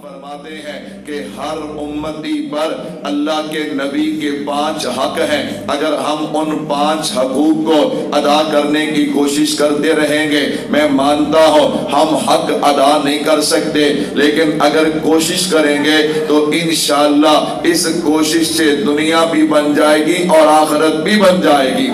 فرماتے ہیں کہ ہر امتی پر اللہ کے نبی کے 5 حق ہیں. اگر ہم ان 5 حقوق کو ادا کرنے کی کوشش کرتے رہیں گے، میں مانتا ہوں ہم حق ادا نہیں کر سکتے، لیکن اگر کوشش کریں گے تو انشاءاللہ اس کوشش سے دنیا بھی بن جائے گی اور آخرت بھی بن جائے گی.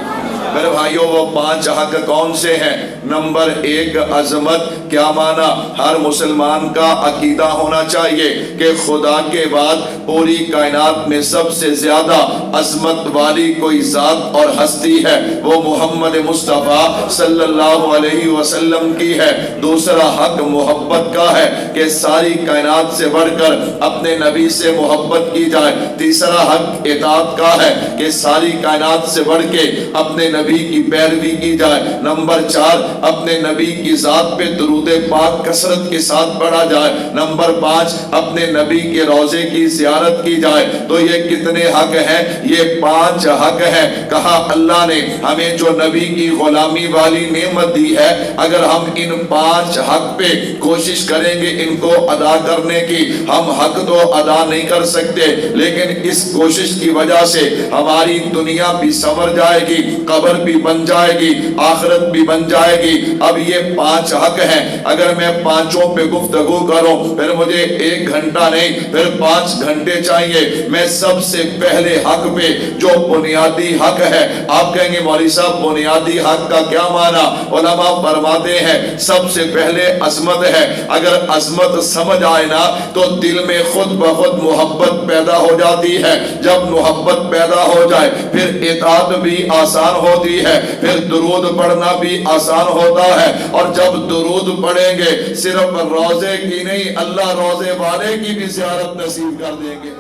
میرے بھائیوں، وہ 5 حق کون سے ہیں؟ نمبر 1 عظمت. کیا معنی؟ ہر مسلمان کا عقیدہ ہونا چاہیے کہ خدا کے بعد پوری کائنات میں سب سے زیادہ عظمت والی کوئی ذات اور ہستی ہے، وہ محمد مصطفیٰ صلی اللہ علیہ وسلم کی ہے. دوسرا حق محبت کا ہے کہ ساری کائنات سے بڑھ کر اپنے نبی سے محبت کی جائے. تیسرا حق اطاعت کا ہے کہ ساری کائنات سے بڑھ کے اپنے نبی کی پیروی کی جائے. نمبر 4 اپنے نبی کی ذات پہ درود پاک کثرت کے ساتھ پڑھا جائے. نمبر 5 اپنے نبی کے روضے کی زیارت کی جائے. تو یہ کتنے حق ہیں؟ یہ 5 حق ہیں. کہا اللہ نے ہمیں جو نبی کی غلامی والی نعمت دی ہے، اگر ہم ان 5 حق پہ کوشش کریں گے ان کو ادا کرنے کی، ہم حق تو ادا نہیں کر سکتے، لیکن اس کوشش کی وجہ سے ہماری دنیا بھی سنور جائے گی، قبر بھی بن جائے گی، آخرت بھی بن جائے گی. اب یہ 5 حق ہیں. اگر میں 5 پہ گفتگو کروں پھر مجھے 1 گھنٹہ نہیں، پھر 5 گھنٹے چاہیے. میں سب سے پہلے حق پہ جو بنیادی حق ہے، آپ کہیں گے مولوی صاحب بنیادی حق کا کیا معنی؟ علماء فرماتے ہیں سب سے پہلے عظمت ہے. اگر عظمت سمجھ آئے نا تو دل میں خود بخود محبت پیدا ہو جاتی ہے. جب محبت پیدا ہو جائے پھر اطاعت بھی آسان ہوتی ہے، پھر درود پڑھنا بھی آسان ہوتا ہے. اور جب درود پڑھیں گے صرف روزے کی نہیں، اللہ روزے والے کی بھی زیارت نصیب کر دیں گے.